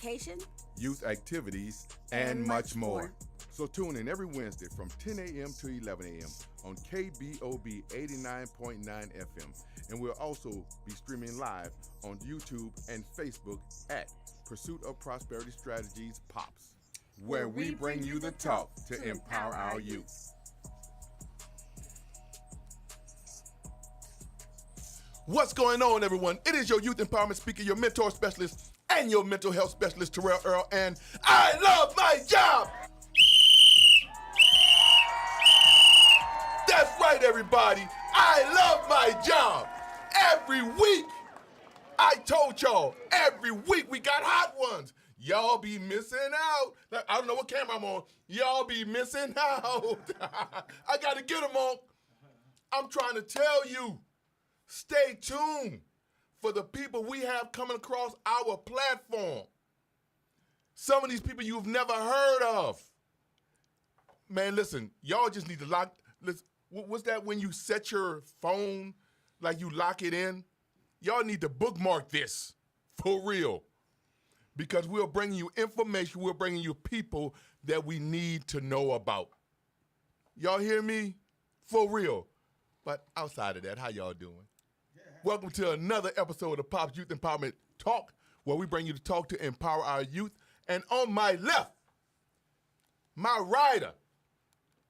education, youth activities, and much more. So tune in every Wednesday from 10 a.m. to 11 a.m. on KBOB 89.9 FM. And we'll also be streaming live on YouTube and Facebook at Pursuit of Prosperity Strategies Pops, where we bring you the talk to empower our youth. What's going on, everyone? It is your youth empowerment speaker, your mentor specialist, and your mental health specialist, Tarell, Earl, and I love my job! That's right, everybody. I love my job. Every week, I told y'all, every week we got hot ones. Y'all be missing out. I don't know what camera I'm on. Y'all be missing out. I got to get them on. I'm trying to tell you. Stay tuned for the people we have coming across our platform. Some of these people you've never heard of. Man, listen, y'all just need to lock. Listen, what's that when you set your phone, like you lock it in? Y'all need to bookmark this for real. Because we're bringing you information, we're bringing you people that we need to know about. Y'all hear me? For real. But outside of that, how y'all doing? Welcome to another episode of Pop's Youth Empowerment Talk, where we bring you the talk to empower our youth. And on my left, my rider,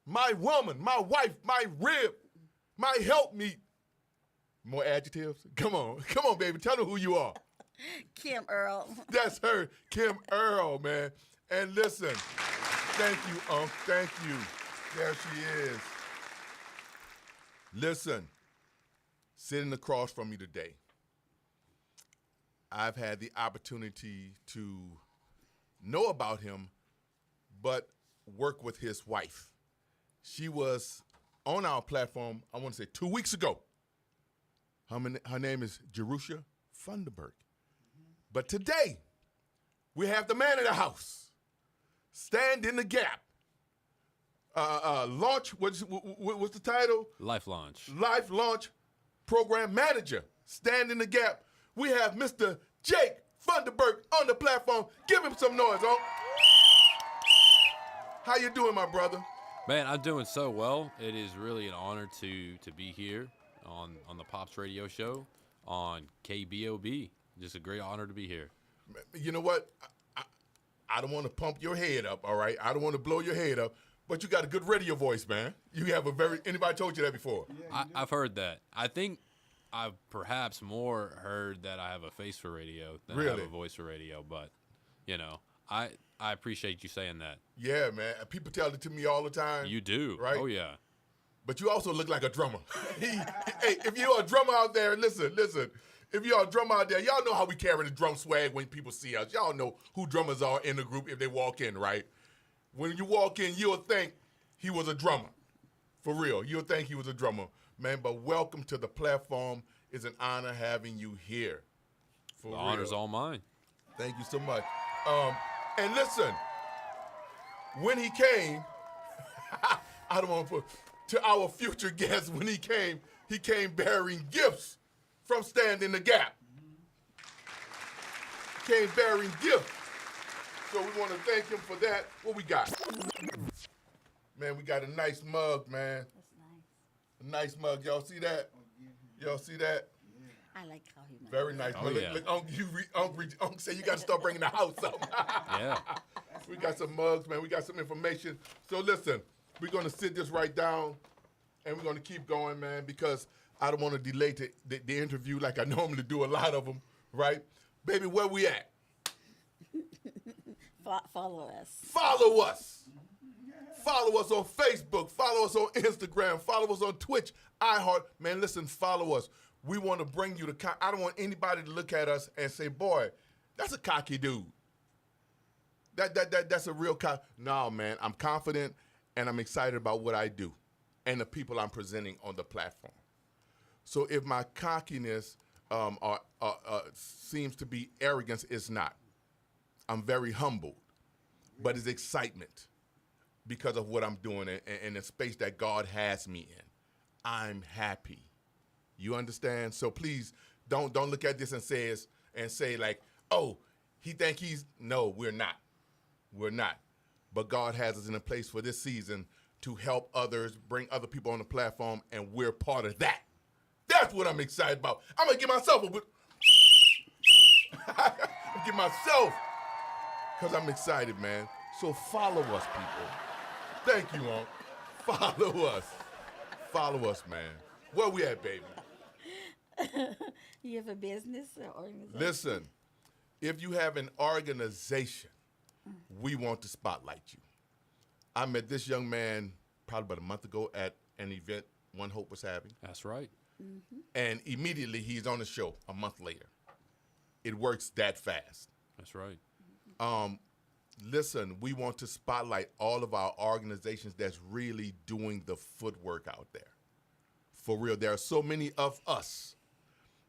my woman, my wife, my rib, my helpmeet. More adjectives? Come on, baby. Tell them who you are. Kim Earl. That's her, Kim Earl, man. And listen, thank you, Unc. Thank you. There she is. Listen. Sitting across from me today, I've had the opportunity to know about him, but work with his wife. She was on our platform, I want to say 2 weeks ago. Her name is Jerusha Funderburg. But today, we have the man of the house, Stand in the Gap. Launch, what's the title? Life Launch. Life Launch Program Manager, Stand in the Gap. We have Mr. Jake Funderburg on the platform. Give him some noise, huh? How you doing, my brother? Man, I'm doing so well. It is really an honor to be here on the Pops Radio Show on KBOB. Just a great honor to be here. You know what? I don't want to pump your head up, all right? I don't want to blow your head up. But you got a good radio voice, man. You have anybody told you that before? Yeah, I've heard that. I think I've perhaps more heard that I have a face for radio than I have a voice for radio. But, I appreciate you saying that. Yeah, man. People tell it to me all the time. You do. Right? Oh, yeah. But you also look like a drummer. Hey, if you're a drummer out there, listen. If you're a drummer out there, y'all know how we carry the drum swag when people see us. Y'all know who drummers are in the group if they walk in, right? When you walk in, you'll think he was a drummer. For real. You'll think he was a drummer. Man, but welcome to the platform. It's an honor having you here. For real. The honor's all mine. Thank you so much. And listen, when he came, I don't want to put, to our future guest, when he came bearing gifts from Stand in the Gap. Came bearing gifts. So we want to thank him for that. What we got? Man, we got a nice mug, man. That's nice. A nice mug. Y'all see that? Y'all see that? I like how he. Very nice. Oh, yeah. Look, Unc said you got to start bringing the house up. Yeah. We got some mugs, man. We got some information. So listen, we're going to sit this right down, and we're going to keep going, man, because I don't want to delay the interview like I normally do a lot of them, right? Baby, where we at? Follow us. Follow us. Follow us on Facebook. Follow us on Instagram. Follow us on Twitch, iHeart. Man, listen, follow us. We want to bring you the. I don't want anybody to look at us and say, boy, that's a cocky dude. That's a real cocky. No, man, I'm confident and I'm excited about what I do and the people I'm presenting on the platform. So if my cockiness seems to be arrogance, it's not. I'm very humbled, but it's excitement because of what I'm doing and the space that God has me in. I'm happy. You understand? So please don't look at this and say like, oh, He think no, we're not. We're not. But God has us in a place for this season to help others, bring other people on the platform, and we're part of that. That's what I'm excited about. I'm going to give myself a give myself, because I'm excited, man. So follow us, people. Thank you, Unc. Follow us. Follow us, man. Where we at, baby? You have a business or organization? Listen, if you have an organization, we want to spotlight you. I met this young man probably about a month ago at an event One Hope was having. That's right. Mm-hmm. And immediately he's on the show a month later. It works that fast. That's right. Listen, we want to spotlight all of our organizations that's really doing the footwork out there. For real, there are so many of us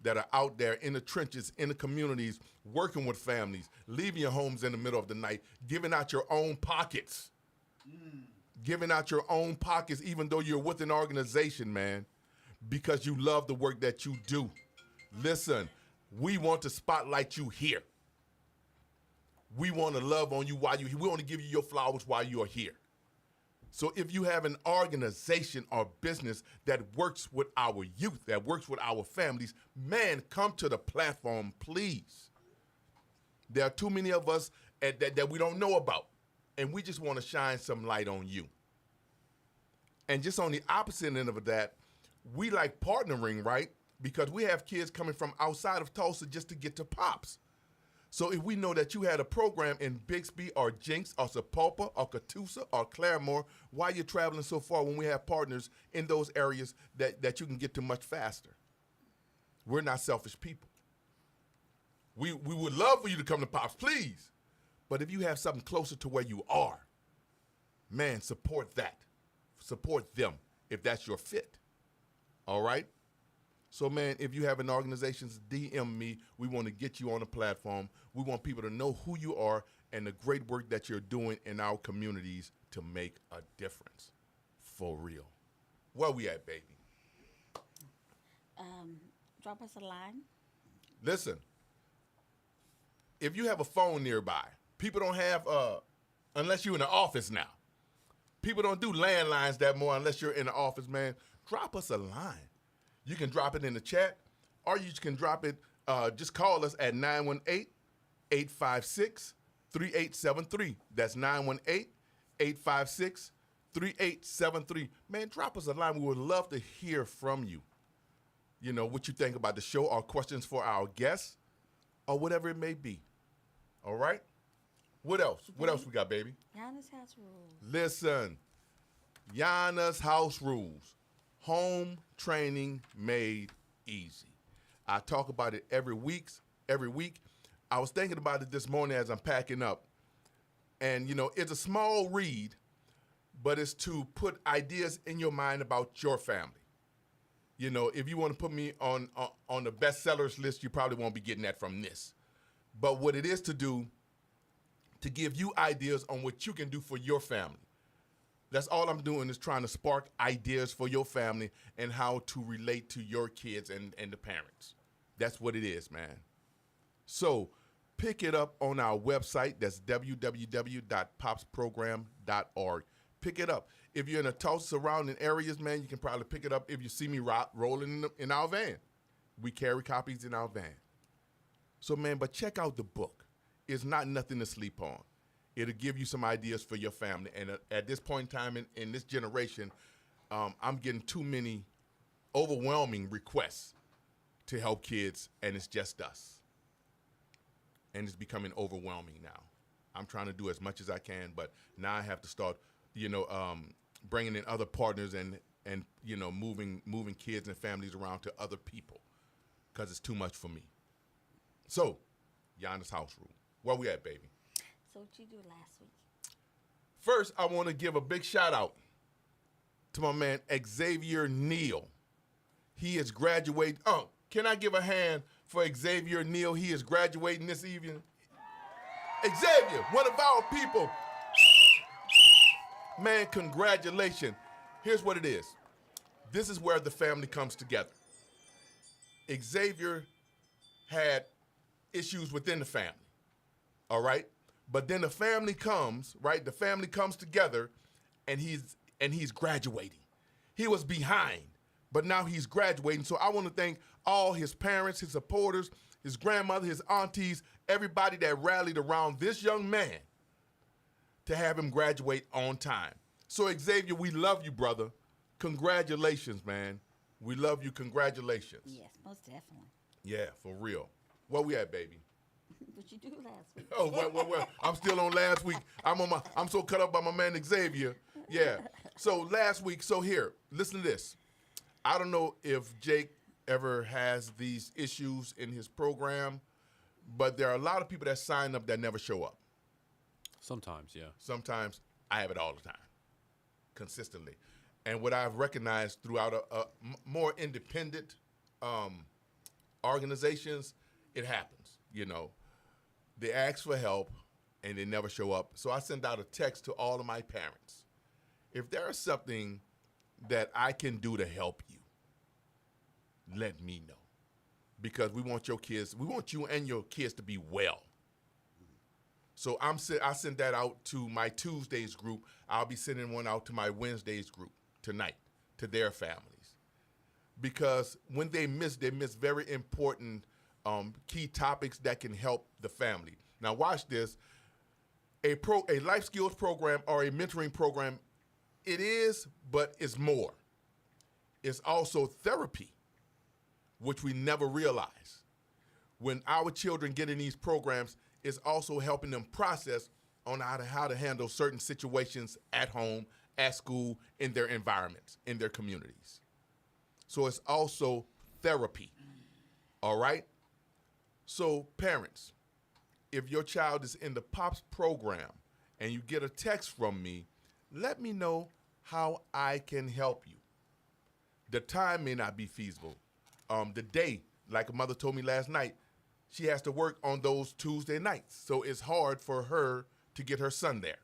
that are out there in the trenches, in the communities, working with families, leaving your homes in the middle of the night, giving out your own pockets. Giving out your own pockets, even though you're with an organization, man, because you love the work that you do. Listen, we want to spotlight you here. We want to love on you while you're here. We want to give you your flowers while you are here. So if you have an organization or business that works with our youth, that works with our families, man, come to the platform, please. There are too many of us that we don't know about, and we just want to shine some light on you. And just on the opposite end of that, we like partnering, right? Because we have kids coming from outside of Tulsa just to get to Pops. So if we know that you had a program in Bixby or Jenks or Sapulpa or Catoosa or Claremore, why you're traveling so far when we have partners in those areas that you can get to much faster? We're not selfish people. We would love for you to come to Pops, please. But if you have something closer to where you are, man, support that. Support them if that's your fit. All right? So, man, if you have an organization, DM me. We want to get you on the platform. We want people to know who you are and the great work that you're doing in our communities to make a difference. For real. Where we at, baby? Drop us a line. Listen, if you have a phone nearby, people don't have, unless you're in the office now. People don't do landlines that more unless you're in the office, man. Drop us a line. You can drop it in the chat, or you can drop it, just call us at 918-856-3873. That's 918-856-3873. Man, drop us a line. We would love to hear from you. You know, what you think about the show, or questions for our guests, or whatever it may be. All right? What else? What else we got, baby? Yana's House Rules. Listen, Yana's House Rules. Home training made easy. I talk about it every week. I was thinking about it this morning as I'm packing up. And, you know, it's a small read, but it's to put ideas in your mind about your family. You know, if you want to put me on the bestsellers list, you probably won't be getting that from this. But what it is to do, to give you ideas on what you can do for your family. That's all I'm doing, is trying to spark ideas for your family and how to relate to your kids and the parents. That's what it is, man. So pick it up on our website. That's www.popsprogram.org. Pick it up. If you're in the Tulsa surrounding areas, man, you can probably pick it up if you see me rolling in our van. We carry copies in our van. So, man, but check out the book. It's not nothing to sleep on. It'll give you some ideas for your family. And at this point in time in this generation, I'm getting too many overwhelming requests to help kids, and it's just us. And it's becoming overwhelming now. I'm trying to do as much as I can, but now I have to start, bringing in other partners and moving kids and families around to other people, because it's too much for me. So, Yana's House Rule. Where we at, baby? So what you do last week? First, I want to give a big shout out to my man Xavier Neal. He is graduating. Oh, can I give a hand for Xavier Neal? He is graduating this evening. Xavier, one of our people. Man, congratulations. Here's what it is. This is where the family comes together. Xavier had issues within the family. all right? But then the family comes, right? The family comes together, and he's graduating. He was behind, but now he's graduating. So I want to thank all his parents, his supporters, his grandmother, his aunties, everybody that rallied around this young man to have him graduate on time. So Xavier, we love you, brother. Congratulations, man. We love you. Congratulations. Yes, most definitely. Yeah, for real. Where we at, baby? What you do last week? Oh, well. I'm still on last week. I'm so cut up by my man Xavier. Yeah. So last week, here, listen to this. I don't know if Jake ever has these issues in his program, but there are a lot of people that sign up that never show up. Sometimes, yeah. Sometimes I have it all the time, consistently. And what I've recognized throughout a more independent organizations, it happens, you know. They ask for help, and they never show up. So I send out a text to all of my parents. If there is something that I can do to help you, let me know. Because we want you and your kids to be well. So I send that out to my Tuesdays group. I'll be sending one out to my Wednesdays group tonight, to their families. Because when they miss very important key topics that can help the family. Now watch this. A life skills program or a mentoring program, it is, but it's more. It's also therapy, which we never realize. When our children get in these programs, it's also helping them process on how to handle certain situations at home, at school, in their environments, in their communities. So it's also therapy, all right? So parents, if your child is in the POPS program and you get a text from me, let me know how I can help you. The time may not be feasible. The day, like a mother told me last night, she has to work on those Tuesday nights. So it's hard for her to get her son there.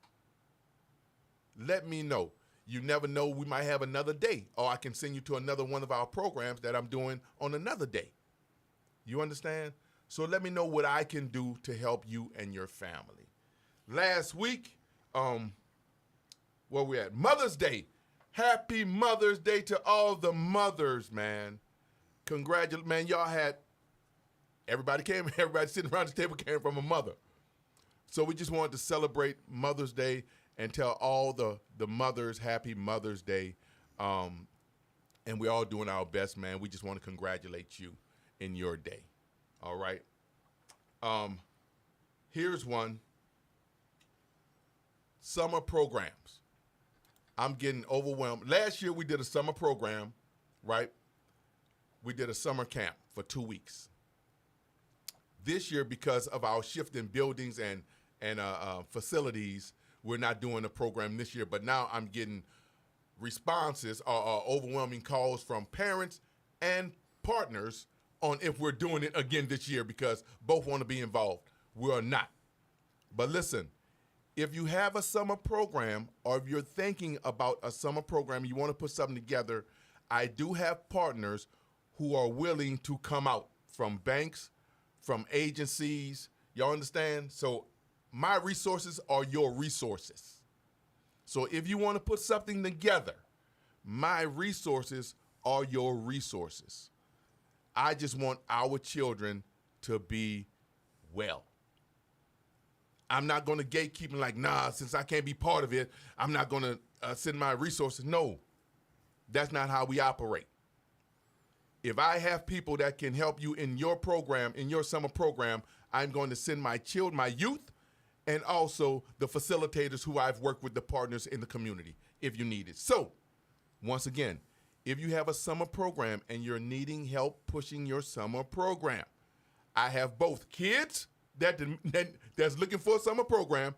Let me know. You never know, we might have another day, or I can send you to another one of our programs that I'm doing on another day. You understand? So let me know what I can do to help you and your family. Last week, where we at? Mother's Day. Happy Mother's Day to all the mothers, man. Congratulations, man. Y'all had, everybody sitting around the table came from a mother. So we just wanted to celebrate Mother's Day and tell all the mothers happy Mother's Day. And we're all doing our best, man. We just want to congratulate you in your day. All right. Here's one. Summer programs. I'm getting overwhelmed. Last year we did a summer program, right? We did a summer camp for 2 weeks. This year, because of our shift in buildings and facilities, we're not doing a program this year. But now I'm getting responses or overwhelming calls from parents and partners on if we're doing it again this year, because both want to be involved. We are not. But listen, if you have a summer program, or if you're thinking about a summer program, you want to put something together, I do have partners who are willing to come out from banks, from agencies. Y'all understand? So my resources are your resources. So if you want to put something together, my resources are your resources. I just want our children to be well. I'm not going to gatekeep and like, nah, since I can't be part of it, I'm not going to send my resources. No, that's not how we operate. If I have people that can help you in your program, in your summer program, I'm going to send my children, my youth, and also the facilitators who I've worked with, the partners in the community, if you need it. So, once again, if you have a summer program and you're needing help pushing your summer program, I have both kids that's looking for a summer program,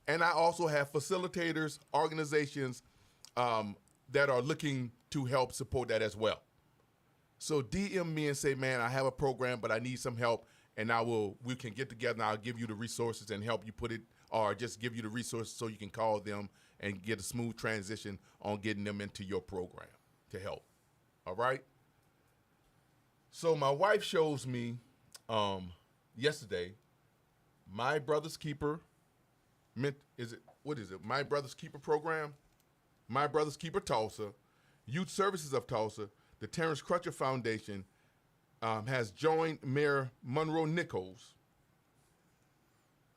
and I also have facilitators, organizations that are looking to help support that as well. So DM me and say, man, I have a program, but I need some help, and we can get together and I'll give you the resources and help you put it, or just give you the resources so you can call them and get a smooth transition on getting them into your program to help. All right? So my wife shows me yesterday My Brother's Keeper, what is it? My Brother's Keeper program, My Brother's Keeper Tulsa, Youth Services of Tulsa, the Terrence Crutcher Foundation has joined Mayor Monroe Nichols.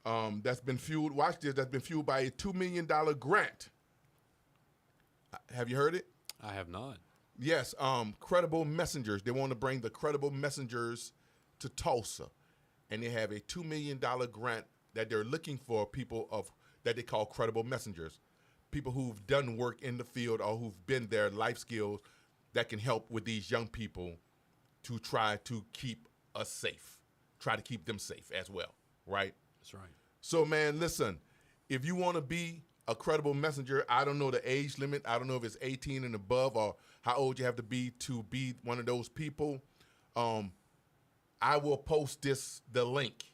That's been fueled. Watch this. That's been fueled by a $2 million grant. Have you heard it? I have not. Yes. Credible Messengers. They want to bring the Credible Messengers to Tulsa, and they have a $2 million grant that they're looking for people that they call credible messengers, people who've done work in the field or who've been there, life skills that can help with these young people to try to keep us safe, try to keep them safe as well, right? That's right. So, man, listen, if you want to be a credible messenger, I don't know the age limit. I don't know if it's 18 and above or how old you have to be one of those people. I will post the link,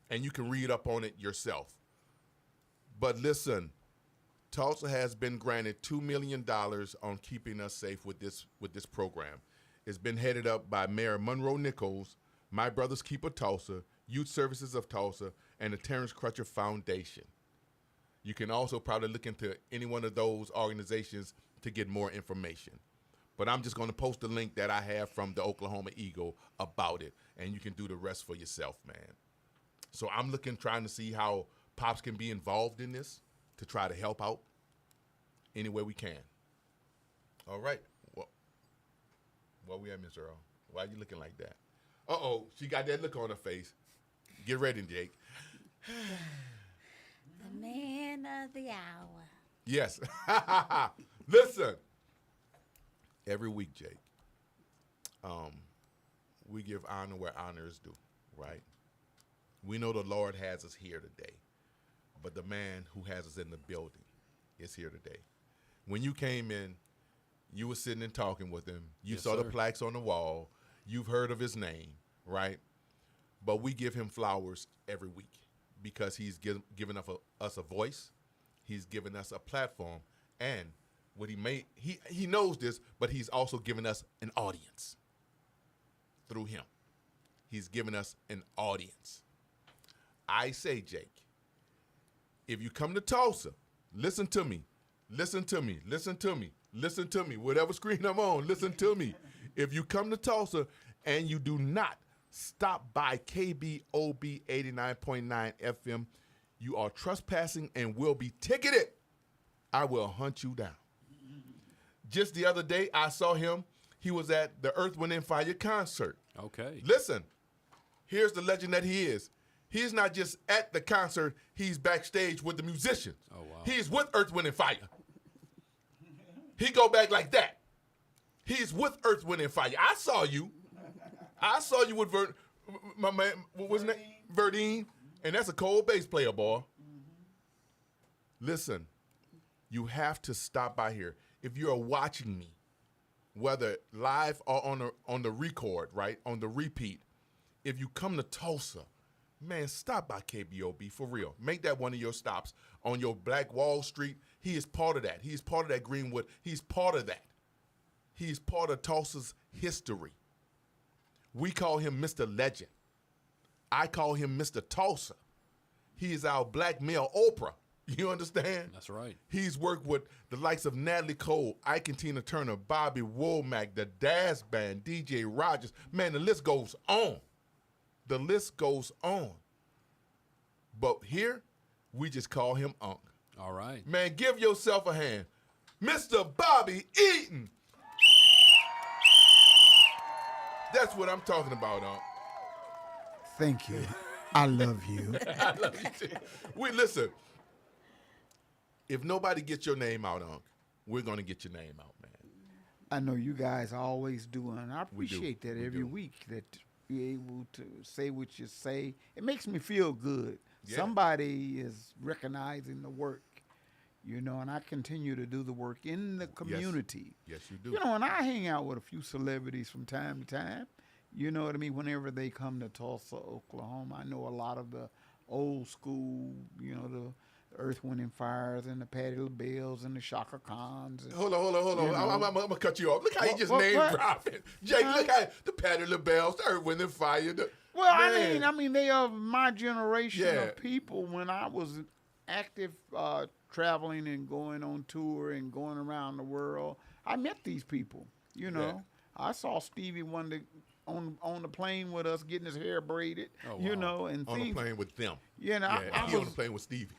and you can read up on it yourself. But listen, Tulsa has been granted $2 million on keeping us safe with this program. It's been headed up by Mayor Monroe Nichols, My Brother's Keeper Tulsa, Youth Services of Tulsa, and the Terrence Crutcher Foundation. You can also probably look into any one of those organizations to get more information. But I'm just going to post the link that I have from the Oklahoma Eagle about it, and you can do the rest for yourself, man. So I'm trying to see how Pops can be involved in this to try to help out any way we can. All right. Well, we have Miss Earl. Why are you looking like that? Uh-oh, she got that look on her face. Get ready, Jake. The man of the hour. Yes. Listen. Every week, Jake, we give honor where honor is due, right? We know the Lord has us here today, but the man who has us in the building is here today. When you came in, you were sitting and talking with him. You saw the plaques on the wall. You've heard of his name, right? But we give him flowers every week because he's given us a voice. He's given us a platform, and what he knows this, but he's also given us an audience through him. He's given us an audience. I say, Jake, if you come to Tulsa, listen to me. Whatever screen I'm on, listen to me. If you come to Tulsa and you do not stop by KBOB 89.9 FM, you are trespassing and will be ticketed. I will hunt you down. Just the other day, I saw him. He was at the Earth, Wind & Fire concert. Okay. Listen, here's the legend that he is. He's not just at the concert. He's backstage with the musicians. Oh, wow. He's with Earth, Wind & Fire. He go back like that. He's with Earth, Wind & Fire. I saw you. With my man, what was his name? Verdine. And that's a cold bass player, boy. Listen, you have to stop by here. If you're watching me, whether live or on the record, right, on the repeat, if you come to Tulsa, man, stop by KBOB for real. Make that one of your stops on your Black Wall Street. He is part of that. He's part of that Greenwood. He's part of that. He's part of Tulsa's history. We call him Mr. Legend. I call him Mr. Tulsa. He is our black male Oprah. You understand? That's right. He's worked with the likes of Natalie Cole, Ike and Tina Turner, Bobby Womack, the Daz Band, DJ Rogers. Man, the list goes on. The list goes on. But here, we just call him Unc. All right. Man, give yourself a hand. Mr. Bobby Eaton. That's what I'm talking about, Unc. Thank you. I love you. I love you too. Listen. If nobody gets your name out, Unc, we're going to get your name out, man. I know you guys always do, and I We do. appreciate that We every do. week that you're able to say what you say. It makes me feel good. Yeah. Somebody is recognizing the work, and I continue to do the work in the community. Yes, you do. And I hang out with a few celebrities from time to time. You know what I mean? Whenever they come to Tulsa, Oklahoma, I know a lot of the old school, the Earth, Wind & Fires and the Patti LaBelle's and the Shaka Khans. Hold on. I'm going to cut you off. Look how you just What? name dropping. Jake, look how the Patti LaBelle's, the Earth, Wind & Fire. Well, Man. I mean, they are my generation Yeah. of people. When I was active, traveling and going on tour and going around the world, I met these people. You know, I saw Stevie Wonder on the plane with us, getting his hair braided. Oh, You wow. know, and On things. the plane with them. You know, I he on was. the plane with Stevie.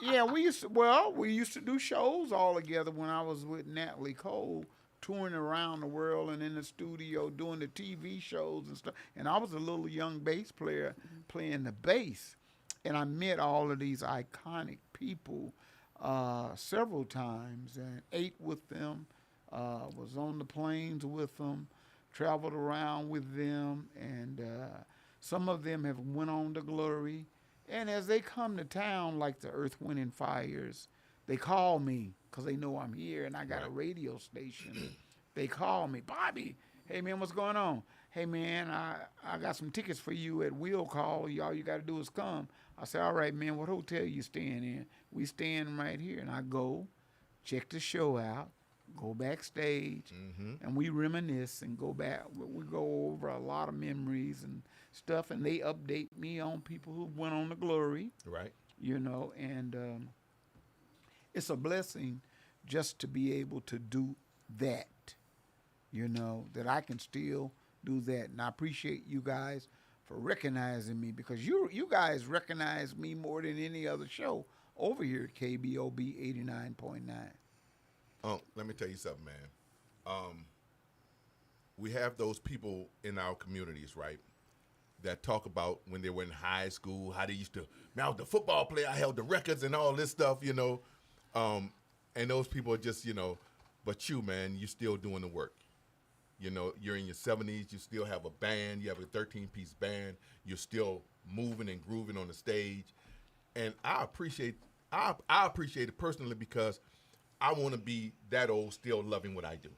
Yeah, we used to do shows all together when I was with Natalie Cole, touring around the world and in the studio doing the TV shows and stuff. And I was a little young bass player playing the bass, and I met all of these iconic people several times and ate with them, was on the planes with them, traveled around with them, and some of them have went on to glory. And as they come to town, like the Earth, Wind, and Fires, they call me because they know I'm here and I got a radio station. They call me, Bobby, hey, man, what's going on? Hey, man, I got some tickets for you at Will Call. All you got to do is come. I say, all right, man, what hotel you staying in? We staying right here. And I go, check the show out, go backstage, and we reminisce and go back. We go over a lot of memories and stuff, and they update me on people who went on to glory. Right. You know, and it's a blessing just to be able to do that, you know, that I can still do that. And I appreciate you guys for recognizing me, because you guys recognize me more than any other show over here at KBOB 89.9. Let me tell you something, man. We have those people in our communities, right, that talk about when they were in high school, how they used to, man, I was the football player, I held the records and all this stuff, you know. And those people are just, you know, but you, man, you're still doing the work. You know, you're in your 70s, you still have a band, you have a 13-piece band, you're still moving and grooving on the stage. And I appreciate it personally, because I want to be that old, still loving what I do.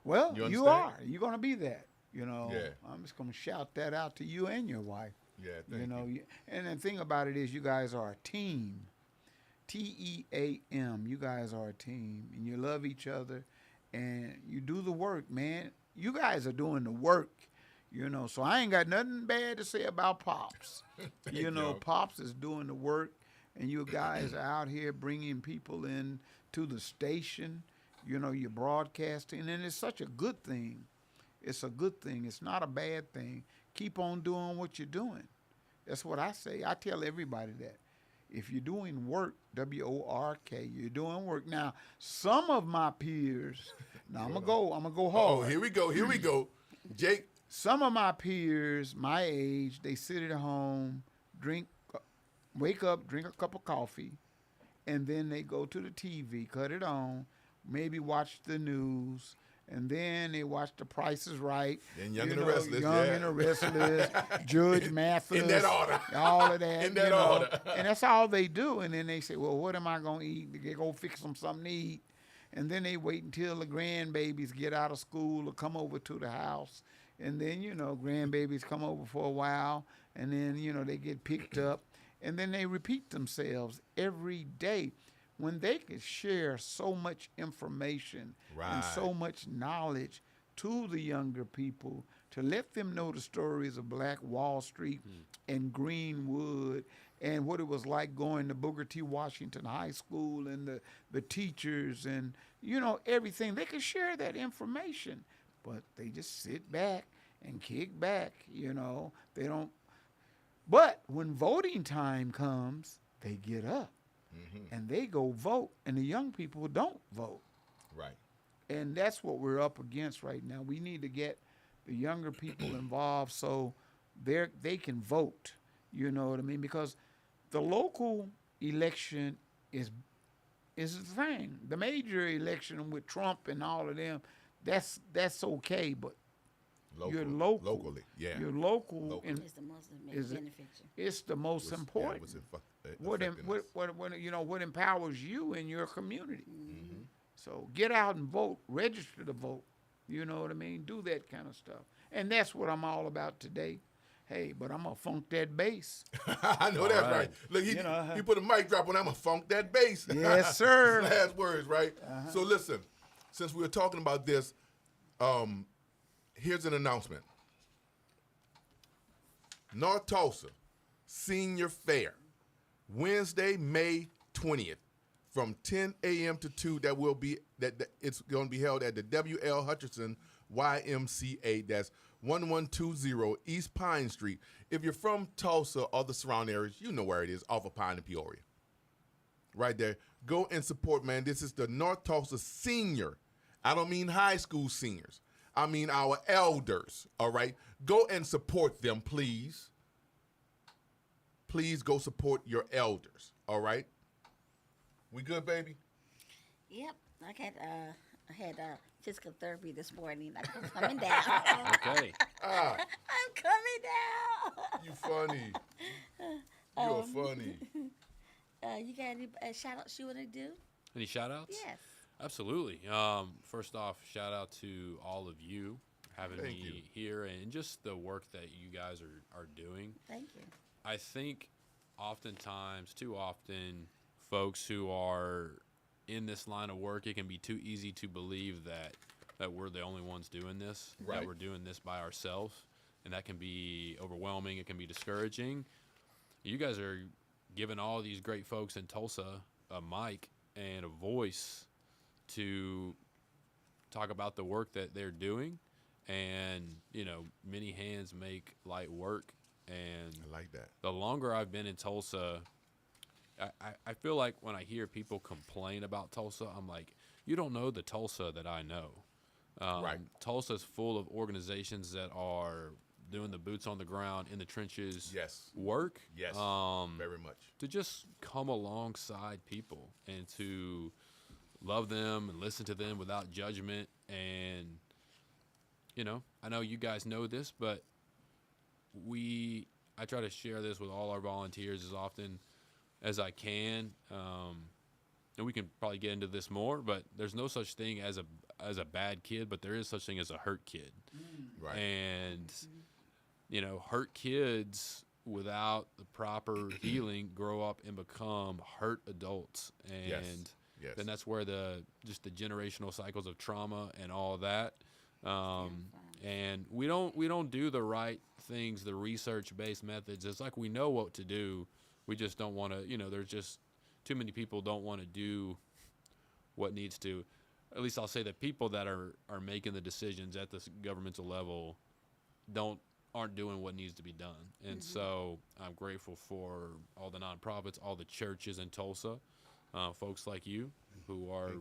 Well, You you understand? are. You're going to be that. You know, Yeah. I'm just going to shout that out to you and your wife. Yeah, thank you. You. And the thing about it is, you guys are a team. TEAM. You guys are a team, and you love each other, and you do the work, man. You guys are doing the work, you know. So I ain't got nothing bad to say about Pops. You know, you. Pops is doing the work, and you guys are out here bringing people in to the station. You know, you're broadcasting, and it's such a good thing. It's a good thing. It's not a bad thing. Keep on doing what you're doing. That's what I say. I tell everybody that. If you're doing work, W-O-R-K, you're doing work. Now, some of my peers, now I'm gonna go hard. Oh, here we go. Jake. Some of my peers, my age, they sit at home, wake up, drink a cup of coffee, and then they go to the TV, cut it on, maybe watch the news, and then they watch The Price is Right. And Young and the Restless, Young yeah. and the Restless, Judge Mathis. In that order. All of that. In that you know, order. And that's all they do. And then they say, well, what am I going to eat? They go fix them something to eat. And then they wait until the grandbabies get out of school or come over to the house. And then, you know, grandbabies come over for a while. And then, you know, they get picked up. And then they repeat themselves every day. When they can share so much information and so much knowledge to the younger people, to let them know the stories of Black Wall Street and Greenwood and what it was like going to Booker T. Washington High School and the teachers and, you know, everything. They can share that information, but they just sit back and kick back, you know. They don't. But when voting time comes, they get up. And they go vote, and the young people don't vote. Right. And that's what we're up against right now. We need to get the younger people involved so they can vote. You know what I mean? Because the local election is the thing. The major election with Trump and all of them, that's okay. But you're local. Locally, yeah. You're local. And It's the most Is it- beneficial. it's the most important. What you know, what empowers you in your community. So get out and vote, register to vote. You know what I mean? Do that kind of stuff. And that's what I'm all about today. Hey, but I'm gonna funk that bass. I know that's right. Look, he put a mic drop on. I'm gonna funk that bass. Yes, sir. Last words, right? So listen, since we were talking about this, here's an announcement. North Tulsa Senior Fair, Wednesday, May 20th, from 10 a.m. to 2. It's going to be held at the W.L. Hutchinson YMCA. That's 1120 East Pine Street. If you're from Tulsa or the surrounding areas, you know where it is, off of Pine and Peoria. Right there. Go and support, man. This is the North Tulsa Senior. I don't mean high school seniors. I mean our elders, all right? Go and support them, please. Please go support your elders, all right? We good, baby? Yep. I had physical therapy this morning. I'm coming down. Okay. I'm coming down. You funny. You're funny. You got any shout-outs you want to do? Any shout-outs? Yes. Absolutely. First off, shout out to all of you having me here and just the work that you guys are doing. Thank you. I think oftentimes, too often, folks who are in this line of work, it can be too easy to believe that we're the only ones doing this, that we're doing this by ourselves, and that can be overwhelming. It can be discouraging. You guys are giving all these great folks in Tulsa a mic and a voice to talk about the work that they're doing, and many hands make light work. And I like that. The longer I've been in Tulsa, I feel like when I hear people complain about Tulsa, I'm like, you don't know the Tulsa that I know. Right. Tulsa's full of organizations that are doing the boots on the ground in the trenches work. Yes, very much. To just come alongside people and to love them and listen to them without judgment. And, I know you guys know this, but I try to share this with all our volunteers as often as I can. And we can probably get into this more, but there's no such thing as a bad kid, but there is such thing as a hurt kid. Right. And, hurt kids without the proper healing grow up and become hurt adults. And then that's where the generational cycles of trauma and all that. And we don't do the right things, the research-based methods. It's like we know what to do. We just don't want to, there's just too many people don't want to do what needs to. At least I'll say that people that are making the decisions at the governmental level aren't doing what needs to be done. And so I'm grateful for all the nonprofits, all the churches in Tulsa, folks like you who are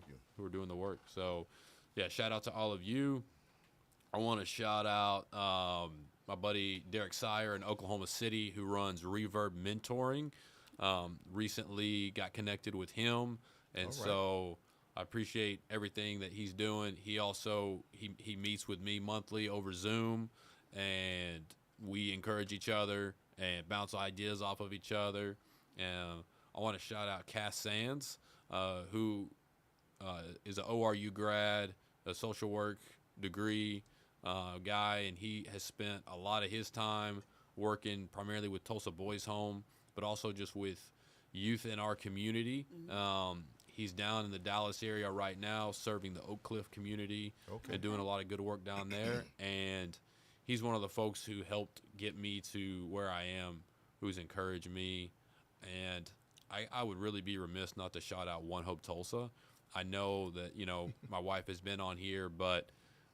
doing the work. So, yeah, shout out to all of you. I want to shout out my buddy Derek Sire in Oklahoma City who runs Reverb Mentoring. Recently got connected with him, and so I appreciate everything that he's doing. He also he meets with me monthly over Zoom, and we encourage each other and bounce ideas off of each other. And I want to shout out Cass Sands, who is an ORU grad, a social work degree guy, and he has spent a lot of his time working primarily with Tulsa Boys Home, but also just with youth in our community. He's down in the Dallas area right now serving the Oak Cliff community and doing a lot of good work down there. And he's one of the folks who helped get me to where I am, who's encouraged me. And I would really be remiss not to shout out One Hope Tulsa. I know that, my wife has been on here, but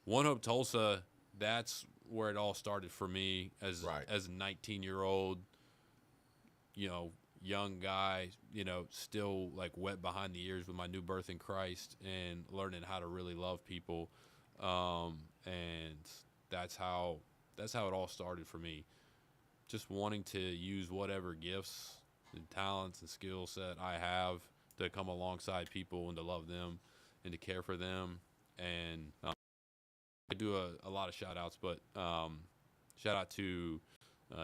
One Hope Tulsa, that's where it all started for me as a 19-year-old, young guy, still like wet behind the ears with my new birth in Christ and learning how to really love people. And that's how it all started for me. Just wanting to use whatever gifts and talents and skill set I have to come alongside people and to love them and to care for them. And I do a lot of shout outs, but shout out to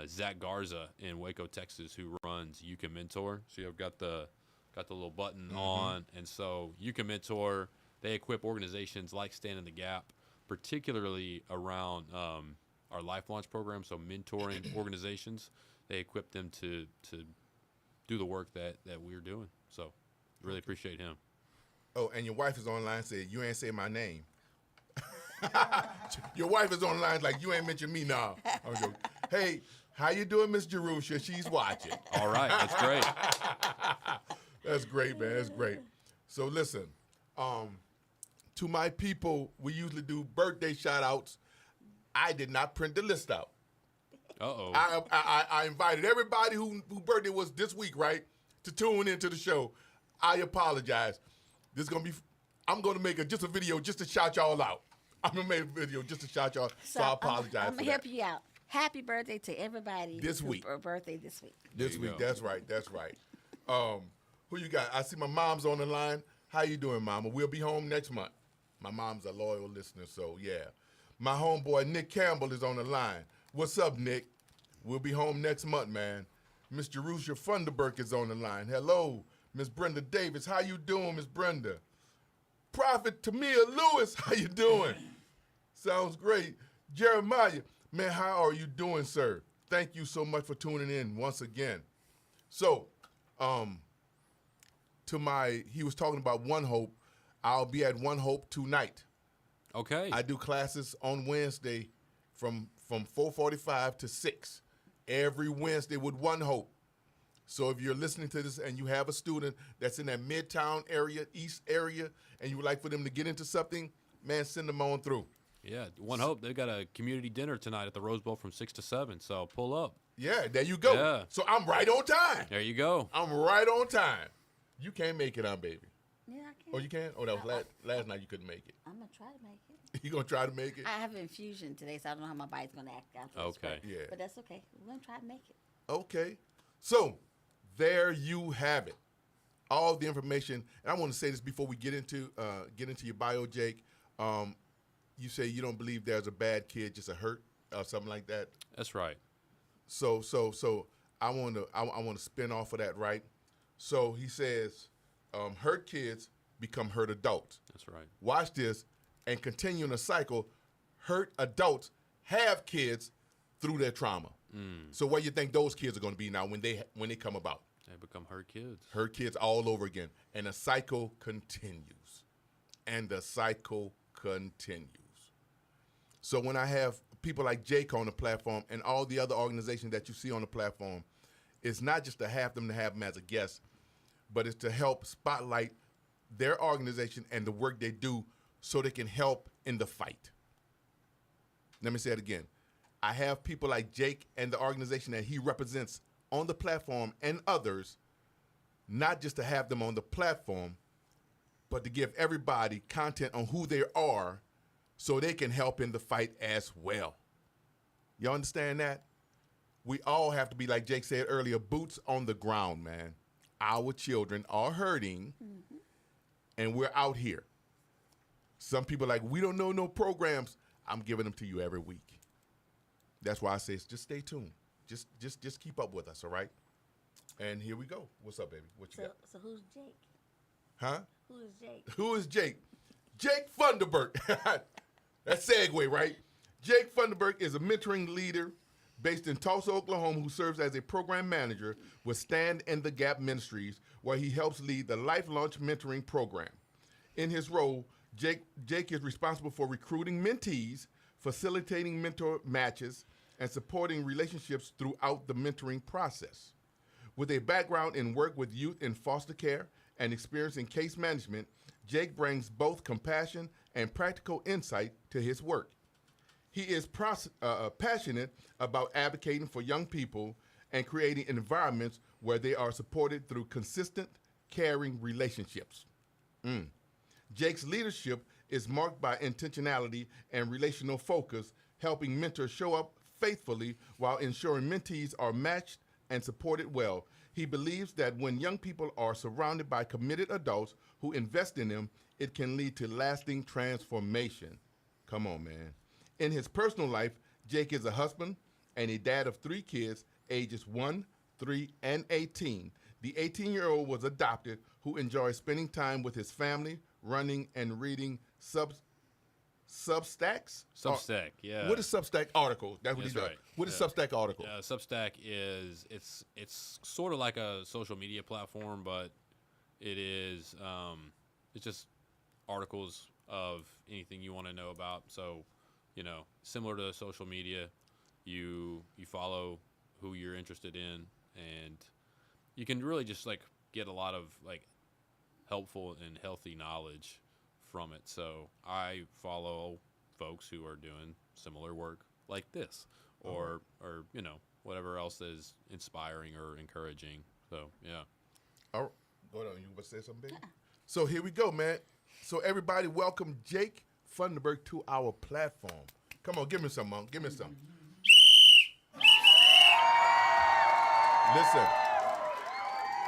Zach Garza in Waco, Texas, who runs You Can Mentor. So you've got the little button on, and so You Can Mentor. They equip organizations like Stand in the Gap, particularly around our Life Launch program. So mentoring organizations, they equip them to do the work that we're doing. So really appreciate him. Oh, and your wife is online. Said you ain't say my name. Your wife is online like you ain't mentioned me now. I'm joking. Hey, how you doing, Miss Jerusha? She's watching. All right, that's great. That's great, man. That's great. So listen, to my people, we usually do birthday shout-outs. I did not print the list out. Uh-oh. I invited everybody who birthday was this week, right, to tune into the show. I apologize. I'm gonna make just a video just to shout y'all out. I'm gonna make a video just to shout y'all. So I apologize. I'm gonna help you out. Happy birthday to everybody this week. Birthday this week. This week. That's right. That's right. Who you got? I see my mom's on the line. How you doing, Mama? We'll be home next month. My mom's a loyal listener, so yeah. My homeboy Nick Campbell is on the line. What's up, Nick? We'll be home next month, man. Miss Jerusha Funderburk is on the line. Hello, Miss Brenda Davis. How you doing, Miss Brenda? Prophet Tamia Lewis, how you doing? Sounds great. Jeremiah, man, how are you doing, sir? Thank you so much for tuning in once again. So, he was talking about One Hope. I'll be at One Hope tonight. Okay. I do classes on Wednesday from 4:45 to 6 every Wednesday with One Hope. So if you're listening to this and you have a student that's in that Midtown area, East area, and you would like for them to get into something, man, send them on through. Yeah, One Hope, they've got a community dinner tonight at the Rose Bowl from 6 to 7, so pull up. Yeah, there you go. Yeah. So I'm right on time. There you go. I'm right on time. You can't make it, baby. Yeah, I can. Oh, you can? Oh, that was last night you couldn't make it. I'm gonna try to make it. You gonna try to make it? I have infusion today, so I don't know how my body's gonna act afterwards. Okay. But, Yeah. But that's okay. We're gonna try to make it. Okay. So there you have it. All the information. And I want to say this before we get into your bio, Jake. You say you don't believe there's a bad kid, just a hurt or something like that. That's right. So I want to spin off of that, right? So he says, hurt kids become hurt adults. That's right. Watch this and continue in a cycle. Hurt adults have kids through their trauma. So where you think those kids are going to be now when they come about? They become hurt kids. Hurt kids all over again. And the cycle continues. And the cycle continues. So when I have people like Jake on the platform and all the other organizations that you see on the platform, it's not just to have them as a guest, but it's to help spotlight their organization and the work they do so they can help in the fight. Let me say it again. I have people like Jake and the organization that he represents on the platform and others, not just to have them on the platform, but to give everybody content on who they are so they can help in the fight as well. You understand that? We all have to be, like Jake said earlier, boots on the ground, man. Our children are hurting, and we're out here. Some people are like, we don't know no programs. I'm giving them to you every week. That's why I say just stay tuned. Just keep up with us, all right? And here we go. What's up, baby? What you got? So who's Jake? Huh? Who is Jake? Who is Jake? Jake Funderburk. That's segue, right? Jake Funderburk is a mentoring leader based in Tulsa, Oklahoma, who serves as a program manager with Stand in the Gap Ministries, where he helps lead the Life Launch Mentoring Program. In his role, Jake is responsible for recruiting mentees, facilitating mentor matches, and supporting relationships throughout the mentoring process. With a background in work with youth in foster care and experience in case management, Jake brings both compassion and practical insight to his work. He is passionate about advocating for young people and creating environments where they are supported through consistent, caring relationships. Jake's leadership is marked by intentionality and relational focus, helping mentors show up faithfully while ensuring mentees are matched and supported well. He believes that when young people are surrounded by committed adults who invest in them, it can lead to lasting transformation. Come on, man. In his personal life, Jake is a husband and a dad of 3 kids, ages 1, 3, and 18. The 18-year-old was adopted, who enjoys spending time with his family, running and reading Substacks? Substack, yeah. What is Substack articles? That's what That's he does. right. What is Substack article? Substack is it's sort of like a social media platform, but it is it's just articles of anything you want to know about. So, similar to social media, You follow who you're interested in, and you can really just like get a lot of like helpful and healthy knowledge from it. So I follow folks who are doing similar work like this, or you know, whatever else is inspiring or encouraging. So yeah. All right. Go on, you want to say something, baby? Yeah. So here we go, man. So everybody, welcome Jake Funderburg to our platform. Come on, give me some, Monk. Give me some. Listen,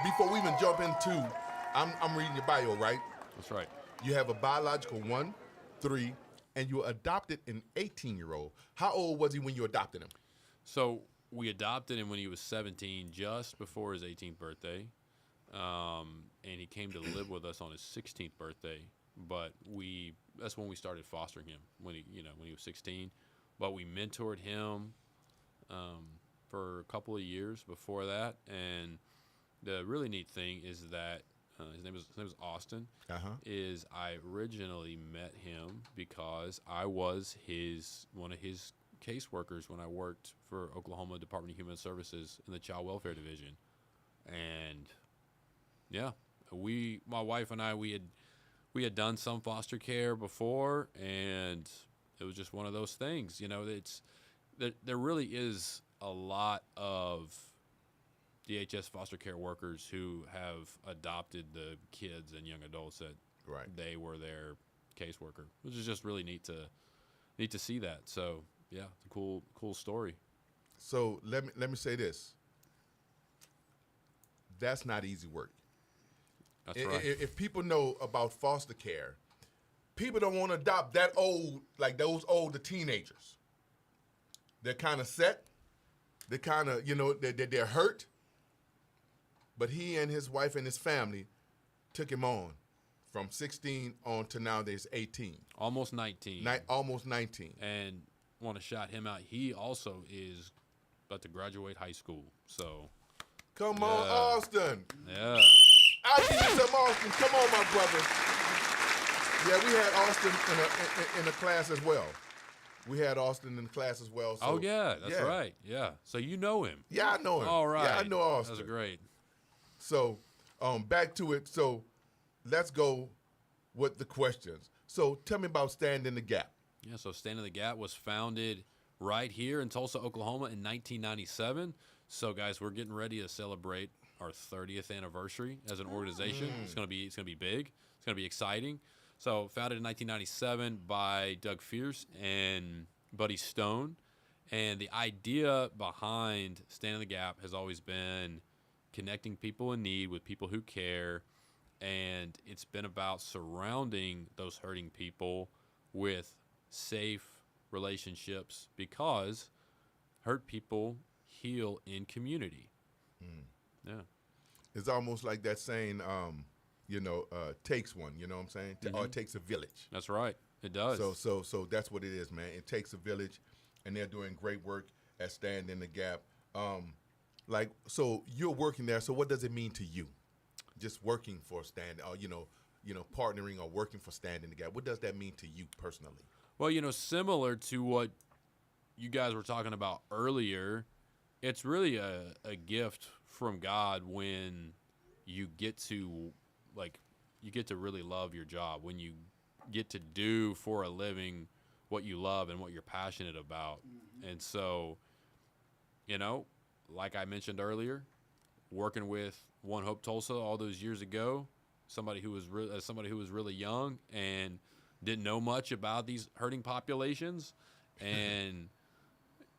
before we even jump into, I'm reading your bio, right? That's right. You have a biological 1, 3, and you adopted an 18-year-old. How old was he when you adopted him? So we adopted him when he was 17, just before his 18th birthday, and he came to live with us on his 16th birthday. But that's when we started fostering him, when he was 16. But we mentored him for a couple of years before that. And the really neat thing is that his name is Austin. Is I originally met him because I was one of his caseworkers when I worked for Oklahoma Department of Human Services in the Child Welfare Division. And yeah, my wife and I, we had done some foster care before, and it was just one of those things. You know, there really is a lot of DHS foster care workers who have adopted the kids and young adults that they were their caseworker, which is just really neat to see that. So yeah, it's a cool story. So let me say this. That's not easy work. That's right. If people know about foster care, people don't want to adopt that old, like those older teenagers. They're kind of set. They're kind of, they're hurt. But he and his wife and his family took him on from 16 on to nowadays 18. Almost 19. Almost 19. And want to shout him out. He also is about to graduate high school. So come on, Austin. Yeah. I give you some Austin. Come on, my brother. Yeah, we had Austin in a class as well. So, oh, yeah, that's right. Yeah. So you know him. Yeah, I know him. All right. Yeah, I know Austin. That's great. So back to it. So let's go with the questions. So tell me about Stand in the Gap. Yeah, so Stand in the Gap was founded right here in Tulsa, Oklahoma in 1997. So, guys, we're getting ready to celebrate our 30th anniversary as an organization. It's gonna be big. It's gonna be exciting. So, founded in 1997 by Doug Fierce and Buddy Stone, and the idea behind Stand in the Gap has always been connecting people in need with people who care, and it's been about surrounding those hurting people with safe relationships, because hurt people heal in community. Yeah. It's almost like that saying, takes one, you know what I'm saying? Or it takes a village. That's right. It does. So that's what it is, man. It takes a village, and they're doing great work at Stand in the Gap. So you're working there. So what does it mean to you? Just working for Stand, or partnering or working for Stand in the Gap. What does that mean to you personally? Well, similar to what you guys were talking about earlier, it's really a gift from God when you get to really love your job, when you get to do for a living what you love and what you're passionate about. And so, like I mentioned earlier, working with One Hope Tulsa all those years ago, somebody who was really young and didn't know much about these hurting populations, and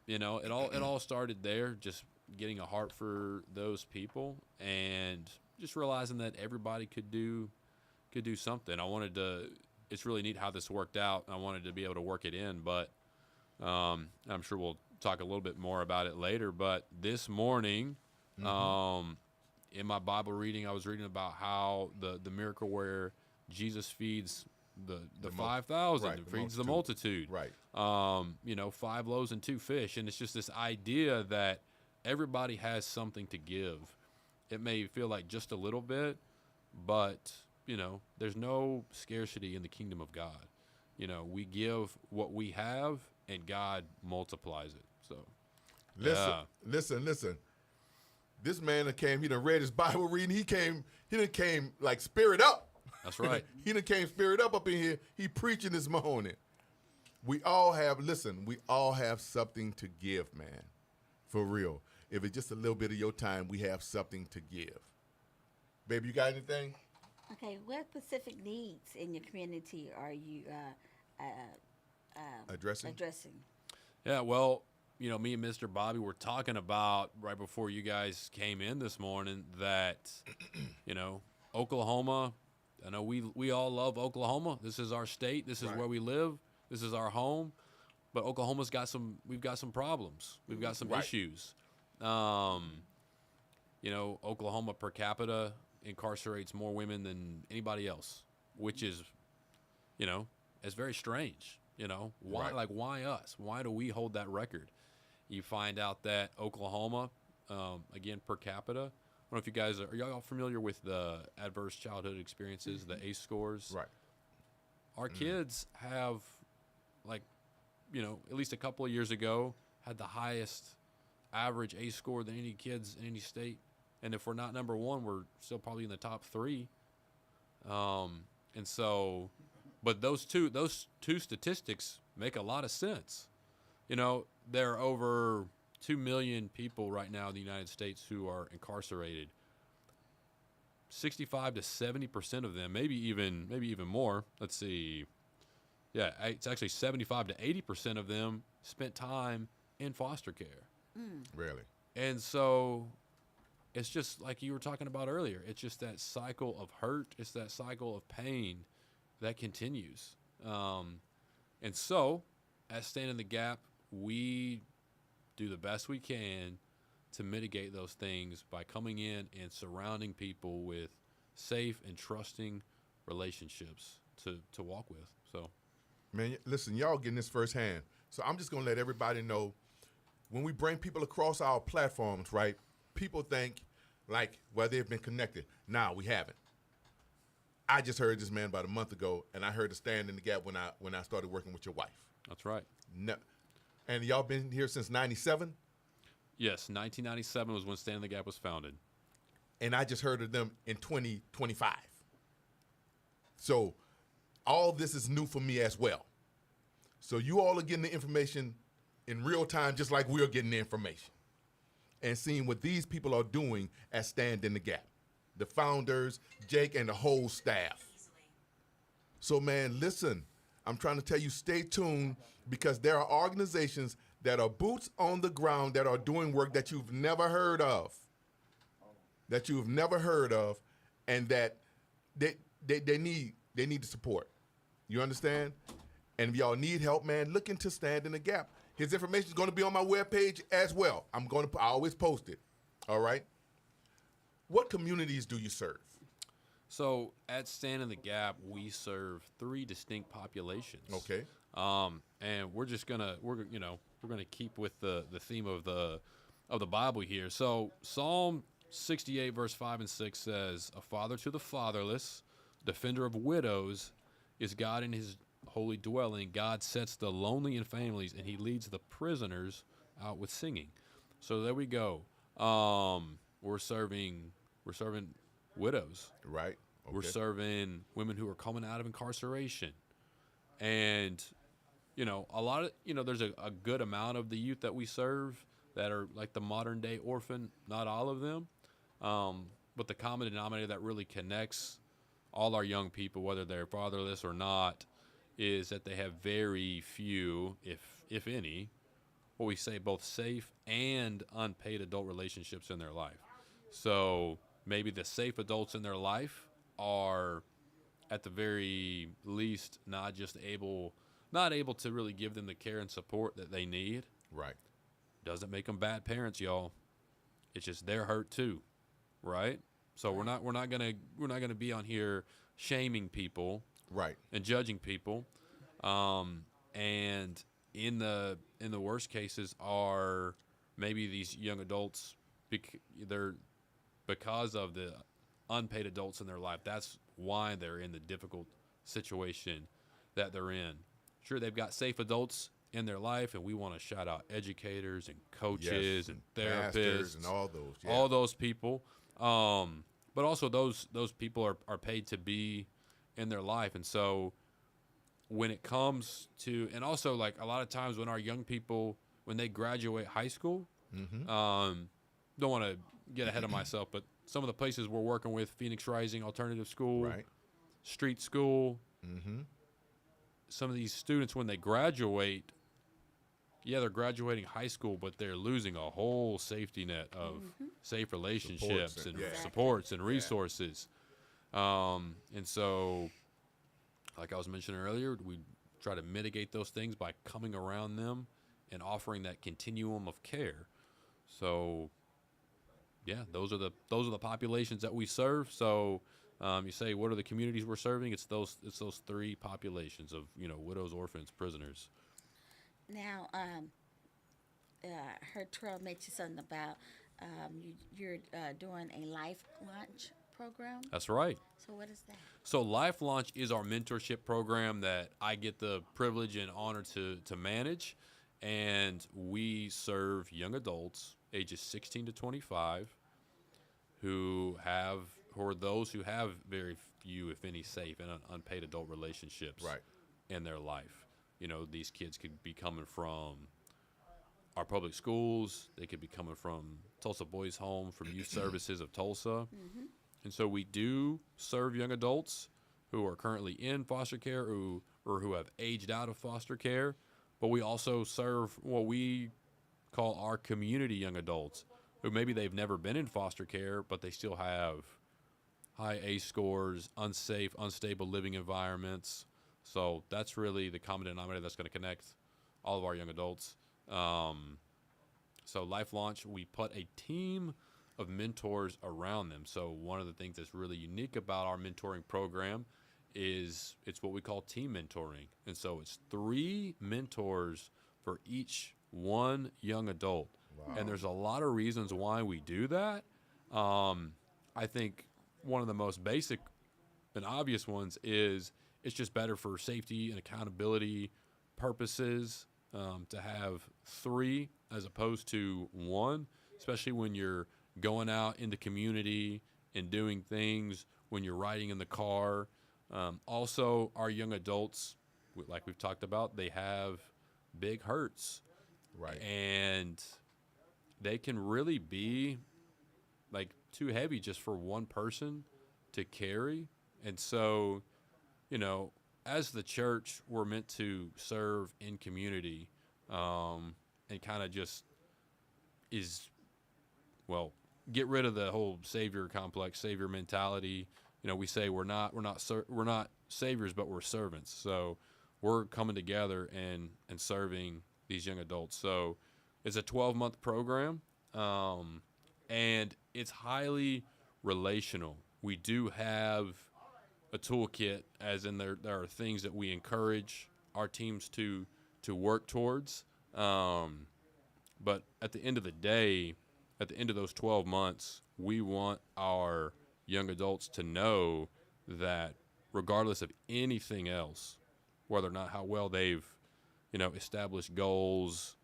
it all started there, just getting a heart for those people and just realizing that everybody could do something. It's really neat how this worked out. I wanted to be able to work it in, but I'm sure we'll talk a little bit more about it later. But this morning, in my Bible reading, I was reading about how the miracle where Jesus feeds the 5,000, right, feeds the multitude. Right. 5 loaves and 2 fish. And it's just this idea that everybody has something to give. It may feel like just a little bit, but, there's no scarcity in the kingdom of God. We give what we have, and God multiplies it. So Listen. This man that came, he done read his Bible reading. He done came like spirit up. That's right. He done came spirit up in here. He preaching this morning. We all have something to give, man. For real. If it's just a little bit of your time, we have something to give. Baby, you got anything? Okay, what specific needs in your community are you addressing? Yeah, well, me and Mr. Bobby were talking about right before you guys came in this morning that, Oklahoma, I know we all love Oklahoma. This is our state. This is where we live. This is our home. But Oklahoma's we've got some problems. We've got some issues. Oklahoma per capita incarcerates more women than anybody else, which is, it's very strange. Why us? Why do we hold that record? You find out that Oklahoma, again, per capita, I don't know if you guys are y'all familiar with the adverse childhood experiences, the ACE scores? Right. Our kids have, at least a couple of years ago, had the highest average ACE score than any kids in any state. And if we're not number one, we're still probably in the top three. But those two statistics make a lot of sense. There are over 2 million people right now in the United States who are incarcerated. 65 to 70% of them, maybe even more. Let's see. Yeah, it's actually 75 to 80% of them spent time in foster care. Really? And so it's just like you were talking about earlier. It's just that cycle of hurt. It's that cycle of pain that continues. And so at Stand in the Gap, we do the best we can to mitigate those things by coming in and surrounding people with safe and trusting relationships to walk with. So, man, listen, y'all getting this firsthand. So I'm just going to let everybody know, when we bring people across our platforms, right, people think they've been connected. Nah, we haven't. I just heard this man about a month ago, and I heard the Stand in the Gap when I started working with your wife. That's right. No, and y'all been here since 97? Yes, 1997 was when Stand in the Gap was founded. And I just heard of them in 2025. So all this is new for me as well. So you all are getting the information in real time, just like we're getting the information and seeing what these people are doing at Stand in the Gap. The founders, Jake, and the whole staff. So, man, listen, I'm trying to tell you, stay tuned, because there are organizations that are boots on the ground that are doing work that you've never heard of, and that they need the support. You understand? And if y'all need help, man, look into Stand in the Gap. His information is going to be on my webpage as well. I always post it. All right? What communities do you serve? So at Stand in the Gap, we serve 3 distinct populations. Okay. And we're gonna keep with the theme of the Bible here. So Psalm 68 verse 5 and 6 says, "A father to the fatherless, defender of widows, is God in his holy dwelling. God sets the lonely in families, and he leads the prisoners out with singing." So there we go. We're serving widows. Right. Okay. We're serving women who are coming out of incarceration. And, a lot of, there's a good amount of the youth that we serve that are like the modern day orphan, not all of them. But the common denominator that really connects all our young people, whether they're fatherless or not, is that they have very few, if any, what we say, both safe and unpaid adult relationships in their life. So maybe the safe adults in their life are, at the very least, not able to really give them the care and support that they need. Right. Doesn't make them bad parents, y'all. It's just they're hurt too, right? So we're not gonna be on here shaming people, right, and judging people. And in the worst cases are maybe these young adults, because of the unpaid adults in their life. That's why they're in the difficult situation that they're in. Sure, they've got safe adults in their life, and we want to shout out educators and coaches and therapists pastors and all those, all those people. But also those people are paid to be in their life, and so when it comes to, and also like a lot of times when our young people, when they graduate high school, don't want to get ahead of myself, but some of the places we're working with, Phoenix Rising Alternative School, Street School, some of these students, when they graduate, they're graduating high school, but they're losing a whole safety net of safe relationships supports and resources. And so, like I was mentioning earlier, we try to mitigate those things by coming around them and offering that continuum of care. So, those are the populations that we serve. So, you say, what are the communities we're serving? It's those three populations of widows, orphans, prisoners. Now, heard Tarell mention something about you're doing a life launch program. That's right. So what is that? So Life Launch is our mentorship program that I get the privilege and honor to manage, and we serve young adults ages 16 to 25 who are those who have very few, if any, safe and unpaid adult relationships in their life. These kids could be coming from our public schools. They could be coming from Tulsa Boys Home, from Youth Services of Tulsa. And so we do serve young adults who are currently in foster care or who have aged out of foster care. But we also serve what we call our community young adults who maybe they've never been in foster care, but they still have high ACE scores, unsafe, unstable living environments. So that's really the common denominator that's going to connect all of our young adults. So Life Launch, we put a team of mentors around them. So one of the things that's really unique about our mentoring program is it's what we call team mentoring. And so it's 3 mentors for each one young adult. Wow. And there's a lot of reasons why we do that. I think one of the most basic and obvious ones is it's just better for safety and accountability purposes to have 3 as opposed to 1, especially when you're going out in the community and doing things, when you're riding in the car. Also, our young adults, like we've talked about, they have big hurts. Right. And they can really be like too heavy just for one person to carry. And so, as the church, we're meant to serve in community and kind of just get rid of the whole savior complex, savior mentality. We say we're not saviors, but we're servants. So we're coming together and serving these young adults. So it's a 12-month program, and it's highly relational. We do have a toolkit, as in there are things that we encourage our teams to work towards. But at the end of the day, at the end of those 12 months, we want our young adults to know that regardless of anything else, whether or not how well they've, established goals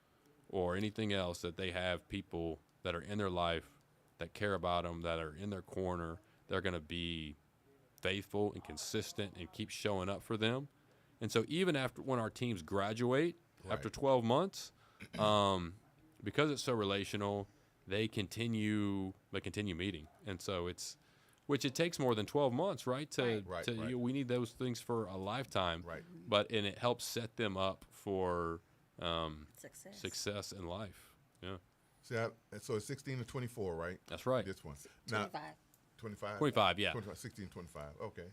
or anything else, that they have people that are in their life that care about them, that are in their corner, they're going to be faithful and consistent and keep showing up for them. And so even when our teams graduate after 12 months, because it's so relational, they continue meeting. And so which it takes more than 12 months, right? We need those things for a lifetime. Right. And it helps set them up for success in life. Yeah. See, so it's 16 to 24, right? That's right. This one. 25. Now, 25? 25, yeah. 25, 16, 25. Okay.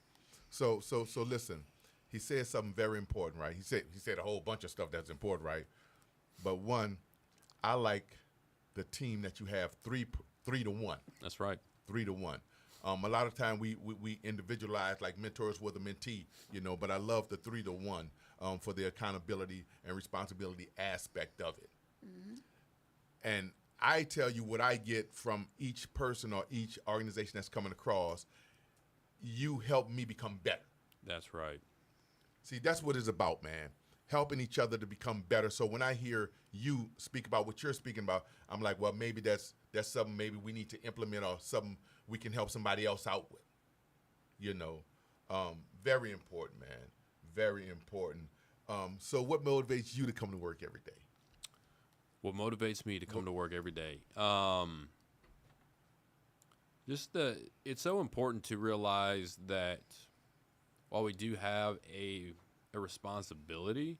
So listen, he said something very important, right? He said a whole bunch of stuff that's important, right? But one, I like the team that you have 3 to 1. That's right. 3 to 1. A lot of time we individualize like mentors with a mentee, but I love the 3 to 1 for the accountability and responsibility aspect of it. Mm-hmm. And I tell you what I get from each person or each organization that's coming across, you help me become better. That's right. See, that's what it's about, man. helping each other to become better. So when I hear you speak about what you're speaking about, I'm like, well, maybe that's something maybe we need to implement or something we can help somebody else out with. Very important, man. Very important. So what motivates you to come to work every day? What motivates me to come to work every day? It's so important to realize that while we do have a responsibility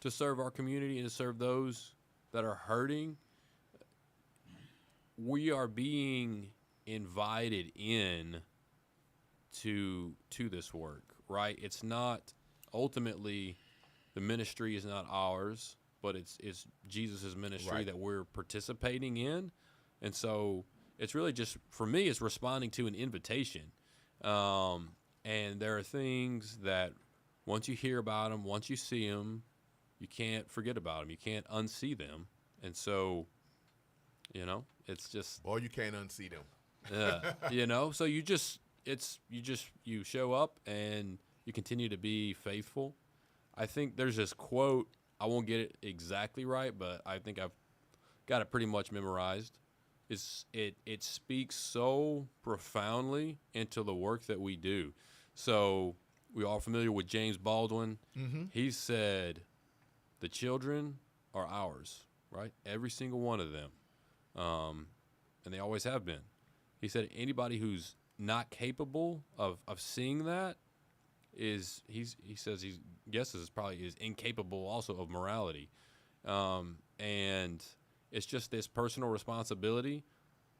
to serve our community and to serve those that are hurting, we are being invited in to this work, right? It's not ultimately, the ministry is not ours, but it's Jesus' ministry right. that we're participating in. And so it's really just, for me, it's responding to an invitation. And there are things that once you hear about them, once you see them, you can't forget about them. You can't unsee them. And so, it's just. Or you can't unsee them. Yeah. So you show up and you continue to be faithful. I think there's this quote, I won't get it exactly right, but I think I've got it pretty much memorized. It speaks so profoundly into the work that we do. So we're all familiar with James Baldwin. Mm-hmm. He said, the children are ours, right? Every single one of them. And they always have been. He said anybody who's not capable of seeing that he says he guesses probably is incapable also of morality. And it's just this personal responsibility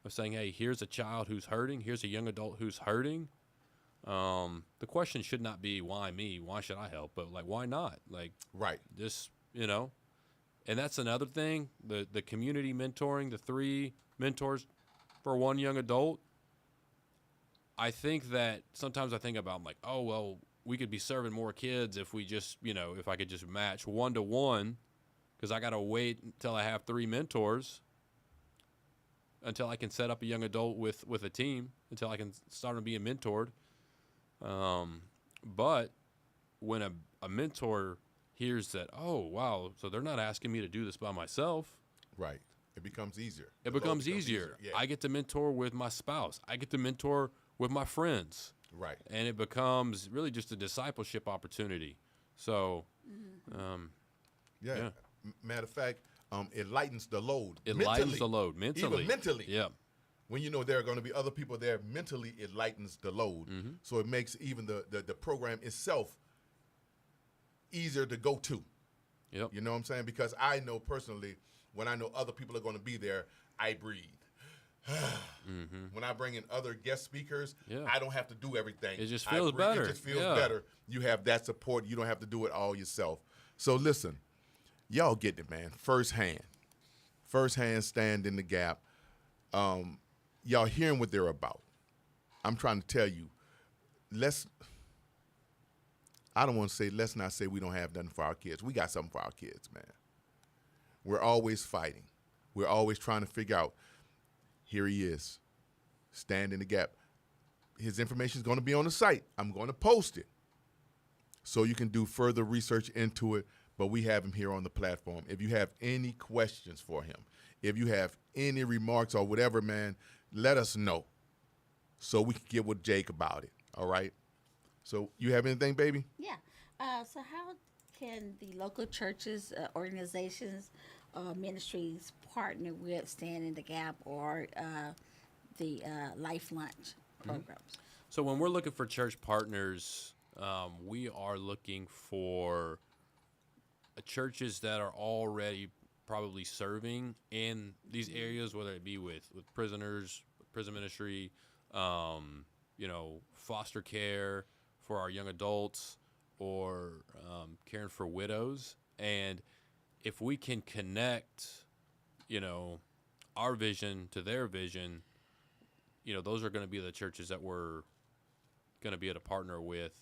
of saying, hey, here's a child who's hurting. Here's a young adult who's hurting. The question should not be, why me? Why should I help? But, why not? Right. This, and that's another thing, the community mentoring, the 3 mentors for one young adult. I think that sometimes I think about, oh, well, we could be serving more kids if we just, if I could just match 1-to-1, because I got to wait until I have 3 mentors until I can set up a young adult with a team, until I can start them being mentored. But when a mentor hears that, oh, wow, so they're not asking me to do this by myself. Right. It becomes easier. It becomes easier. Yeah. I get to mentor with my spouse. I get to mentor with my friends. Right. And it becomes really just a discipleship opportunity. So, yeah. Matter of fact, it lightens the load. It lightens the load mentally. Even mentally. Yeah. When there are going to be other people there, mentally it lightens the load. Mm-hmm. So it makes even the program itself easier to go to. Yep. You know what I'm saying? Because I know personally, when I know other people are going to be there, I breathe. Mm-hmm. When I bring in other guest speakers, yeah. I don't have to do everything. It just feels better. It just feels better. You have that support. You don't have to do it all yourself. So listen, y'all get it, man. First hand stand in the gap. Y'all hearing what they're about. I'm trying to tell you, I don't want to say, let's not say we don't have nothing for our kids. We got something for our kids, man. We're always fighting. We're always trying to figure out, here he is, stand in the gap. His information is going to be on the site. I'm going to post it so you can do further research into it, but we have him here on the platform. If you have any questions for him, if you have any remarks or whatever, man, let us know so we can get with Jake about it, all right? So you have anything, baby? Yeah. So how can the local churches, organizations, ministries partner with Stand in the Gap or the Life Lunch programs? So when we're looking for church partners, we are looking for churches that are already probably serving in these areas, whether it be with prisoners, prison ministry, foster care for our young adults, or caring for widows. And if we can connect, our vision to their vision, those are going to be the churches that we're going to be able to partner with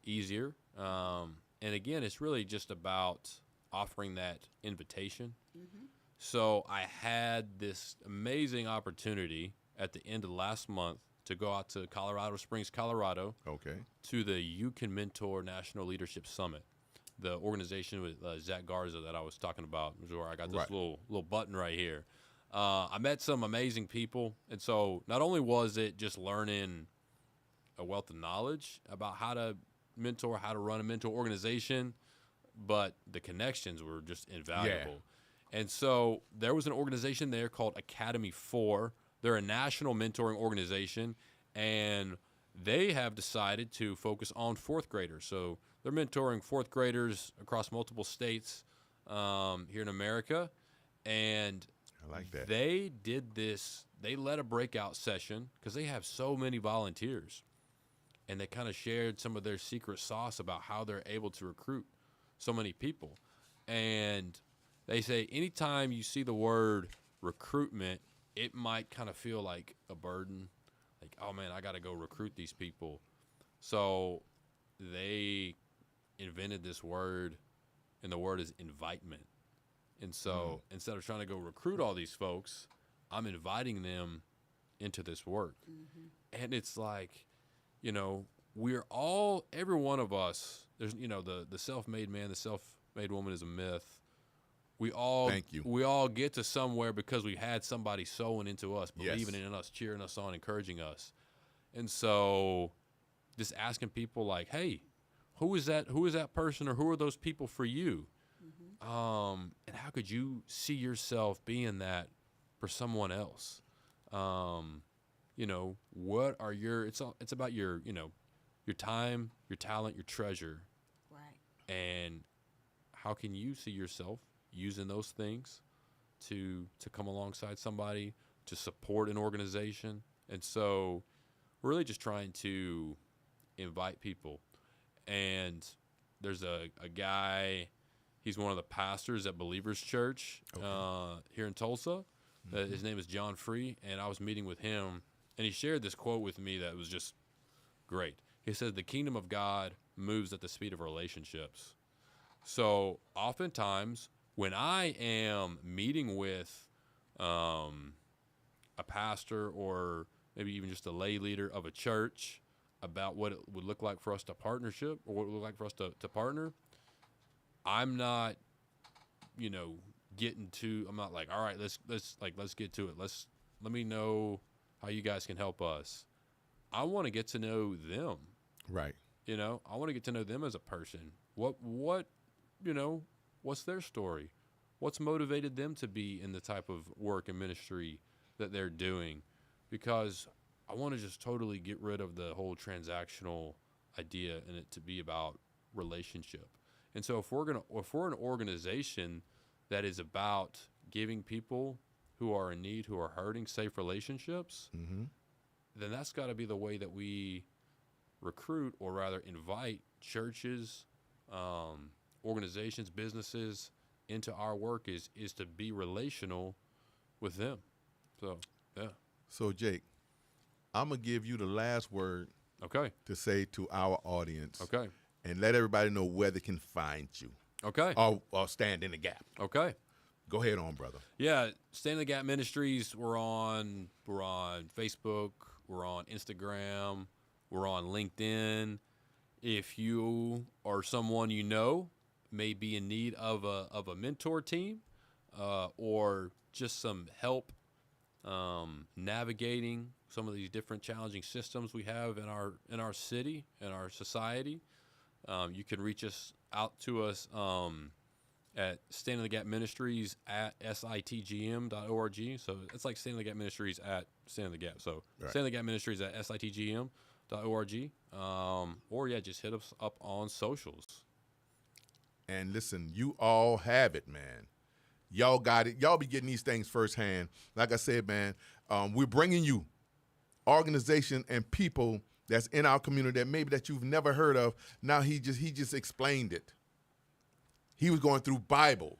easier. And again, it's really just about offering that invitation. Mm-hmm. So I had this amazing opportunity at the end of last month to go out to Colorado Springs, Colorado. Okay. To the You Can Mentor National Leadership Summit. the organization with Zach Garza that I was talking about, where I got this Right. little button right here. I met some amazing people, and so not only was it just learning a wealth of knowledge about how to mentor, how to run a mentor organization, but the connections were just invaluable. And so there was an organization there called Academy 4. They're a national mentoring organization, and they have decided to focus on fourth graders. So they're mentoring fourth graders across multiple states here in America. And I like that. they did this. They led a breakout session because they have so many volunteers. And they kind of shared some of their secret sauce about how they're able to recruit so many people. And they say anytime you see the word recruitment, it might kind of feel like a burden. Like, oh, man, I got to go recruit these people. So they invented this word, and the word is invitement. And so instead of trying to go recruit all these folks, I'm inviting them into this work. And it's like, you know, we're all, every one of us, there's, you know, the self-made man, the self-made woman is a myth. We all, Thank you. We all get to somewhere because we had somebody sowing into us, believing in us, cheering us on, encouraging us. And so just asking people like, hey, who is that person, or who are those people for you? And how could you see yourself being that for someone else? You know, what are it's about your, you know, your time, your talent, your treasure. Right. And how can you see yourself using those things to come alongside somebody, to support an organization? And so we're really just trying to invite people. And there's a guy, he's one of the pastors at Believers Church here in Tulsa. His name is John Free, and I was meeting with him, and he shared this quote with me that was just great. He said, the kingdom of God moves at the speed of relationships. So oftentimes when I am meeting with a pastor, or maybe even just a lay leader of a church, about what it would look like for us to partnership, or what it would look like for us to partner, I'm not, you know, I'm not like, all right, let's get to it. Let me know how you guys can help us. I want to get to know them. Right. You know, I want to get to know them as a person. What, you know, what's their story? What's motivated them to be in the type of work and ministry that they're doing? Because I want to just totally get rid of the whole transactional idea and it to be about relationship. And so if we're an organization that is about giving people who are in need, who are hurting, safe relationships, then that's got to be the way that we recruit, or rather invite churches, organizations, businesses into our work, is to be relational with them. So, yeah. So, Jake, I'm going to give you the last word to say to our audience. Okay. And let everybody know where they can find you. Okay. Or stand in the gap. Okay. Go ahead on, brother. Yeah, Stand in the Gap Ministries, we're on Facebook, we're on Instagram, we're on LinkedIn. If you or someone you know may be in need of a mentor team, or just some help navigating some of these different challenging systems we have in our city, in our society, you can reach out to us at Stand in the Gap Ministries at sitgm.org. So it's like Stand in the Gap Ministries at Stand in the Gap. So Stand in the Gap Ministries at sitgm.org. Or just hit us up on socials. And listen, you all have it, man. Y'all got it. Y'all be getting these things firsthand. Like I said, man, we're bringing you organization and people that's in our community that maybe that you've never heard of. Now he just explained it. He was going through Bible.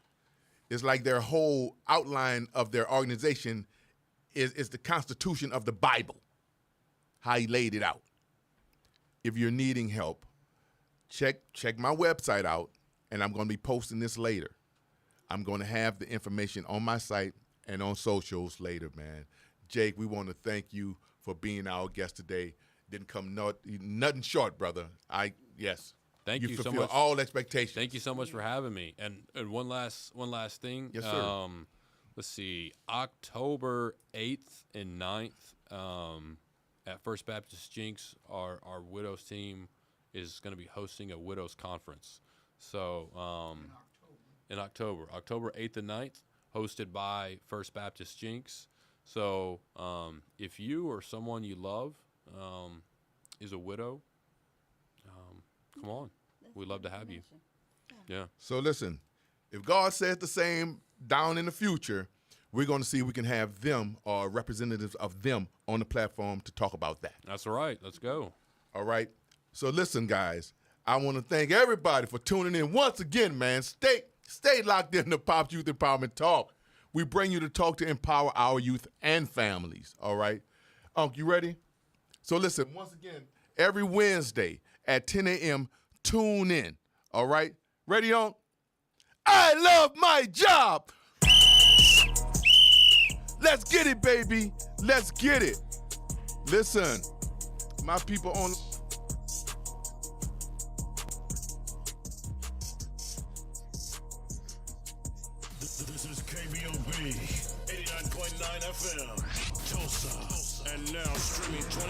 It's like their whole outline of their organization is the constitution of the Bible, how he laid it out. If you're needing help, check my website out, and I'm going to be posting this later. I'm going to have the information on my site and on socials later, man. Jake, we want to thank you for being our guest today. Didn't come nothing short, brother. Yes. Thank you so fulfill much. all expectations. Thank you so much for having me. And one last thing. Yes, sir. Let's see, October 8th and 9th at First Baptist Jinx, our widows team is going to be hosting a widows conference. So in October 8th and 9th, hosted by First Baptist Jinx. So if you or someone you love is a widow, come on. We'd love to have you. Yeah. So listen, if God says the same down in the future, we're going to see if we can have them or representatives of them on the platform to talk about that. That's right. Let's go. All right. So listen, guys, I want to thank everybody for tuning in once again, man. Stay locked in the Pops Youth Empowerment Talk. We bring you to talk to empower our youth and families. All right. Unc, you ready? So listen, once again, every Wednesday at 10 a.m., tune in. All right. Ready, Unc? I love my job. Let's get it, baby. Let's get it. Listen, my people on. This is KBOB 89.9 FM, Tulsa, and now streaming 20.